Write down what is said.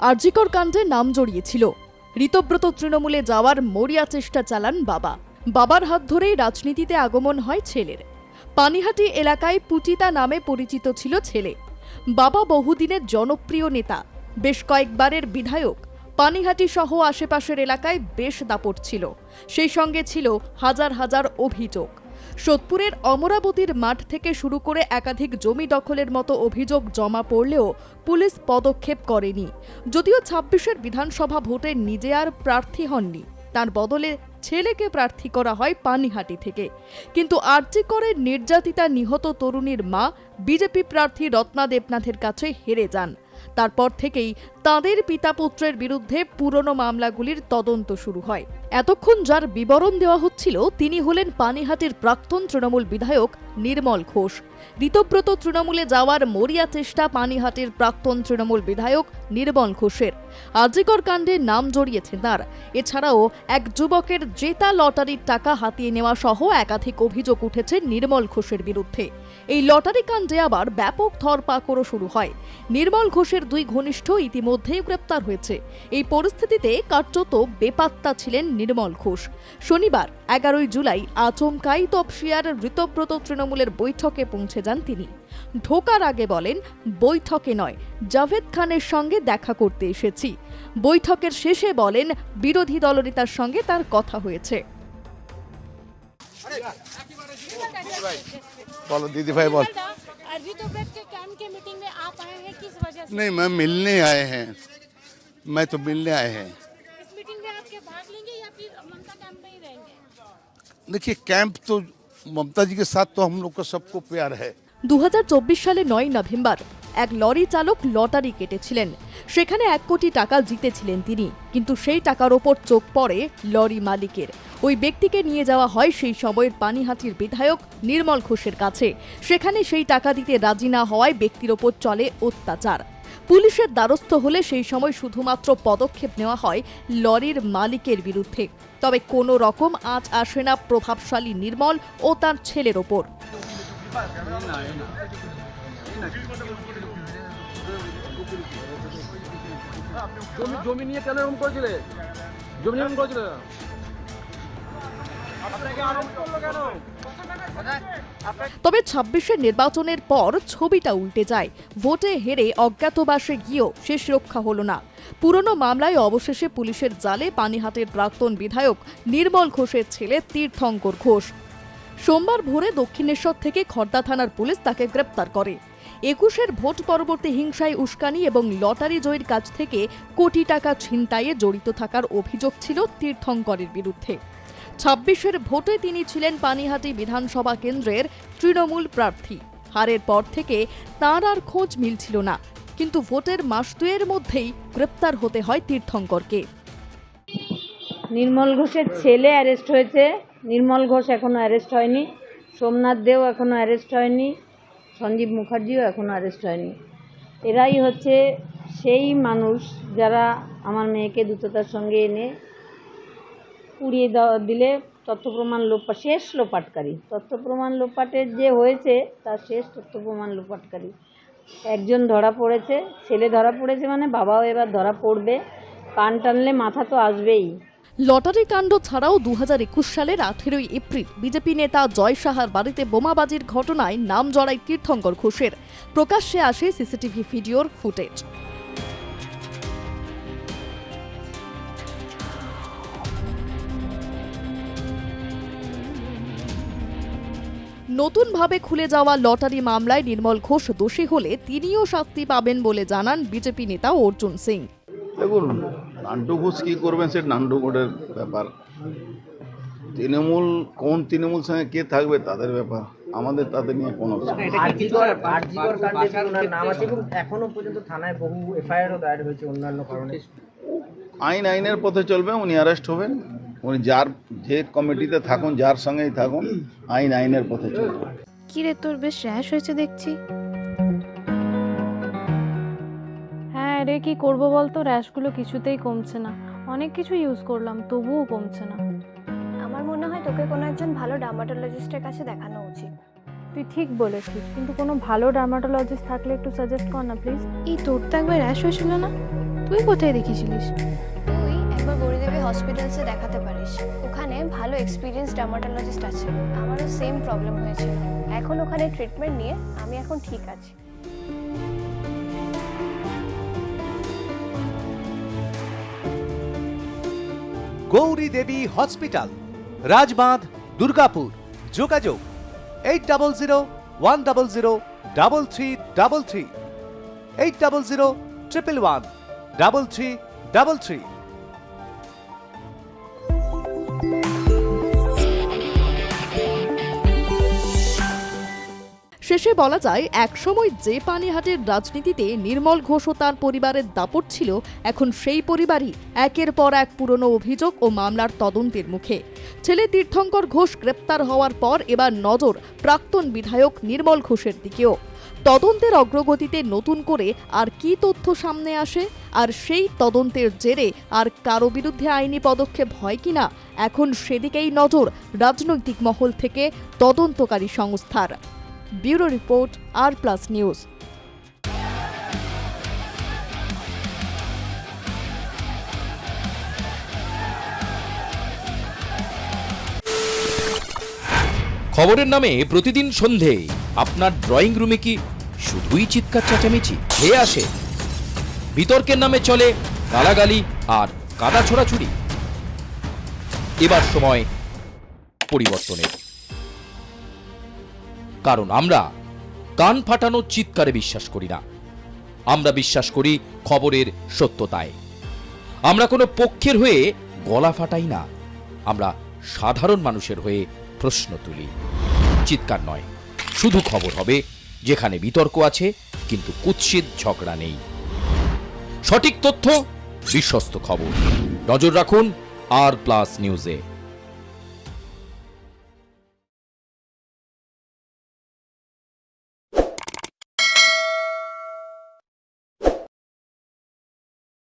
আরজিকর কাণ্ডে নাম জড়িয়েছিল। ঋতব্রত তৃণমূলে যাওয়ার মরিয়া চেষ্টা চালান বাবা। বাবার হাত ধরেই রাজনীতিতে আগমন হয় ছেলের। পানিহাটি এলাকায় পুচিতা নামে পরিচিত ছিল ছেলে। বাবা বহুদিনের জনপ্রিয় নেতা, বেশ কয়েকবারের বিধায়ক। পানিহাটি সহ আশেপাশের এলাকায় বেশ দাপট ছিল। সেই সঙ্গে ছিল হাজার হাজার অভিযোগ। সোদপুরের অমরাবতীর মাঠ থেকে শুরু করে একাধিক জমি দখলের মতো অভিযোগ জমা পড়লেও পুলিশ পদক্ষেপ করেনি। যদিও ২৬-এর বিধানসভা ভোটে নিজে আর প্রার্থী হননি, তার বদলে ছেলেকে প্রার্থী করা হয় পানিহাটি থেকে। কিন্তু আরজিকরের নির্যাতিতা নিহত তরুণীর মা বিজেপি প্রার্থী রত্না দেবনাথের কাছে হেরে যান। তারপর থেকেই তাঁদের পিতা পুত্রের বিরুদ্ধে পুরনো মামলাগুলির তদন্ত শুরু হয়। এতক্ষণ যার বিবরণ দেওয়া হচ্ছিল তিনি হলেন পানিহাটির প্রাক্তন তৃণমূল বিধায়ক নির্মল ঘোষ। ঋতব্রত তৃণমূলে যাওয়ার মরিয়া চেষ্টা পানিহাটির প্রাক্তন তৃণমূল বিধায়ক নির্মল ঘোষের। আরজিকর কাণ্ডে নাম জড়িয়েছে তাঁর। এছাড়াও এক যুবকের জেতা লটারির টাকা হাতিয়ে নেওয়া সহ একাধিক অভিযোগ উঠেছে নির্মল ঘোষের বিরুদ্ধে। এই লটারি কাণ্ডে আবার ব্যাপক ধরপাকড়ও শুরু হয়। নির্মল ঘোষের দুই ঘনিষ্ঠ ইতিমধ্যেই গ্রেপ্তার হয়েছে। এই পরিস্থিতিতে কার্যত বেপাত্তা ছিলেন নির্মল ঘোষ। শনিবার ১১ জুলাই আচমকাই তপসিয়ার ঋতব্রত তৃণমূলের বৈঠকে পৌঁছে যান তিনি। ঢোকার আগে বলেন, বৈঠকে নয়, জাভেদ খানের সঙ্গে দেখা করতে এসেছি। বৈঠকের শেষে বলেন, বিরোধী দলনেতার সঙ্গে তার কথা হয়েছে। बोलो दीदी भाई बोल। ऋतुव्रत के कैंप के मीटिंग में आप आए हैं किस वजह से? नहीं, मैं मिलने आए हैं, मैं तो मिलने आए हैं। इस मीटिंग में आपके भाग लेंगे या फिर ममता कैंप में ही रहेंगे? देखिए कैंप तो ममता जी के साथ तो हम लोग का सबको प्यार है। ২০২৪ সালে ৯ নভেম্বর এক লরি চালক লটারি কেটেছিলেন। সেখানে ১ কোটি টাকা জিতেছিলেন তিনি, কিন্তু সেই টাকার ওপর চোখ পড়ে লরি মালিকের। ওই ব্যক্তিকে নিয়ে যাওয়া হয় সেই সময়ের পানিহাটির বিধায়ক নির্মল ঘোষের কাছে। সেখানে সেই টাকা দিতে রাজি না হওয়ায় ব্যক্তির ওপর চলে অত্যাচার। পুলিশের দ্বারস্থ হলে সেই সময় শুধুমাত্র পদক্ষেপ নেওয়া হয় লরির মালিকের বিরুদ্ধে। তবে কোনো রকম আঁচ আসে না প্রভাবশালী নির্মল ও তার ছেলের ওপর। জমি নিয়ে কেন এরকম করেছিলে? জমি নিয়ে এরকম করেছিলে? তবে ২৬-এর নির্বাচনের পর ছবিটা উল্টে যায়। ভোটে হেরে অজ্ঞাতবাসে গিয়েও শেষ রক্ষা হলো না। পুরনো মামলায় অবশেষে পুলিশের জালে পানিহাটের প্রাক্তন বিধায়ক নির্মল ঘোষের ছেলে তীর্থঙ্কর ঘোষ। সোমবার ভোরে দক্ষিণেশ্বর থেকে খড়দা থানার পুলিশ তাকে গ্রেপ্তার করে। ২১-এর ভোট পরবর্তী হিংসায় উস্কানি এবং লটারি জয়ের কাছ থেকে কোটি টাকা ছিনতাইয়ে জড়িত থাকার অভিযোগ ছিল তীর্থঙ্করের বিরুদ্ধে। ২৬-এর ভোটে তিনি ছিলেন পানিহাটি বিধানসভা কেন্দ্রের তৃণমূল প্রার্থী। হারের পর থেকে তাঁর আর খোঁজ মিলছিল না, কিন্তু ভোটের মাস দুয়ের মধ্যেই গ্রেপ্তার হতে হয় তীর্থঙ্করকে। নির্মল ঘোষের ছেলে অ্যারেস্ট হয়েছে। নির্মল ঘোষ এখনো অ্যারেস্ট হয়নি। সোমনাথ দেও এখনো অ্যারেস্ট হয়নি। সঞ্জীব মুখার্জিও এখনো অ্যারেস্ট হয়নি। এরাই হচ্ছে সেই মানুষ যারা আমার মেয়েকে দ্রুততার সঙ্গে এনে পুড়িয়ে দিলে তথ্য প্রমাণ শেষ লোপাটকারী। তথ্য প্রমাণ লোপাটের যে হয়েছে তার শেষ তথ্য প্রমাণ লোপাটকারী একজন ধরা পড়েছে। ছেলে ধরা পড়েছে মানে বাবাও এবার ধরা পড়বে। কান টানলে মাথা তো আসবেই। লটারি কাণ্ড ছাড়াও ২০২১ সালের ১৮ এপ্রিল বিজেপি নেতা জয় সাহার বাড়িতে বোমাবাজির ঘটনায় নাম জড়ায় তীর্থঙ্কর ঘোষের। প্রকাশ্যে আসে সিসিটিভি ভিডিওর ফুটেজ। নতুনভাবে খুলে যাওয়া লটারি মামলায় নির্মল ঘোষ দোষী হলে তিনিও শাস্তি পাবেন বলে জানান বিজেপি নেতা অর্জুন সিং। দেখুন নান্টু ঘোষ কি করবেন সে নান্টু ঘোষের ব্যাপার। তৃণমূল কোন তৃণমূল সঙ্গে কে থাকবে তাদের ব্যাপার, আমাদের তাদের নিয়ে কোনো আরজিকর কাণ্ডে ওনার নাম আছে এবং এখনো পর্যন্ত থানায় বহু এফআইআরও দায়ের হয়েছে অন্যান্য কারণে। আইনের পথে চলবে, উনি অ্যারেস্ট হবেন। উনি যে কমিটিতে থাকুন, যার সঙ্গেই থাকুন, আইনের পথে চলবে। কি রে, তোর বেশ র্যাশ হয়েছে দেখছি। হ্যাঁ রে, কি করবো বলতো, র্যাশগুলো কিছুতেই কমছে না। অনেক কিছু ইউজ করলাম তবুও কমছে না। আমার মনে হয় তোকে কোনো একজন ভালো ডার্মাটোলজিস্টের কাছে দেখানো উচিত। তুই ঠিক বলেছিস, কিন্তু কোনো ভালো ডার্মাটোলজিস্ট থাকলে একটু সাজেস্ট কর না প্লিজ। এই তোর তো একবার র্যাশ হয়েছিল না, তো তুই কোথায় দেখিয়েছিলিস? তুই একবার গৌরীদেবী হসপিটালসে দেখাতে পারিস, ওখানে ভালো এক্সপিরিয়েন্স ডার্মাটোলজিস্ট আছে। আমারও সেম প্রবলেম হয়েছিল, এখন ওখানে ট্রিটমেন্ট নিয়ে আমি এখন ঠিক আছি। গৌরী দেবী হসপিটাল, রাজবাঁধ, দুর্গাপুর। যোগাযোগ 8001003333, 8001113333। শেষে বলা যায়, একসময় যে পানিহাটির রাজনীতিতে নির্মল ঘোষ ও তার পরিবারের দাপট ছিল, এখন সেই পরিবারই একের পর এক পুরনো অভিযোগ ও মামলার তদন্তের মুখে। ছেলে তীর্থঙ্কর ঘোষ গ্রেপ্তার হওয়ার পর এবার নজর প্রাক্তন বিধায়ক নির্মল ঘোষের দিকেও। তদন্তের অগ্রগতিতে নতুন করে আর কি তথ্য সামনে আসে, আর সেই তদন্তের জেরে আর কারো বিরুদ্ধে আইনি পদক্ষেপ হয় কিনা, এখন সেদিকেই নজর রাজনৈতিক মহল থেকে তদন্তকারী সংস্থার। ব্যুরো রিপোর্ট, আর+ নিউজ। খবরের নামে প্রতিদিন সন্ধে আপনার ড্রয়িং রুমে কি শুধুই চিৎকার চেঁচামেচি খেয়ে আসে? বিতর্কের নামে চলে গালাগালি আর কাদা ছোড়াছুড়ি। এবার সময় পরিবর্তনের, কারণ আমরা কান ফাটানো চিৎকারে বিশ্বাস করি না। আমরা বিশ্বাস করি খবরের সত্যতায়। আমরা কোনো পক্ষের হয়ে গলা ফাটাই না, আমরা সাধারণ মানুষের হয়ে প্রশ্ন তুলি। চিৎকার নয়, শুধু খবর হবে যেখানে বিতর্ক আছে কিন্তু কুৎসিত ঝগড়া নেই। সঠিক তথ্য, বিশ্বস্ত খবর। নজর রাখুন আর+ নিউজে।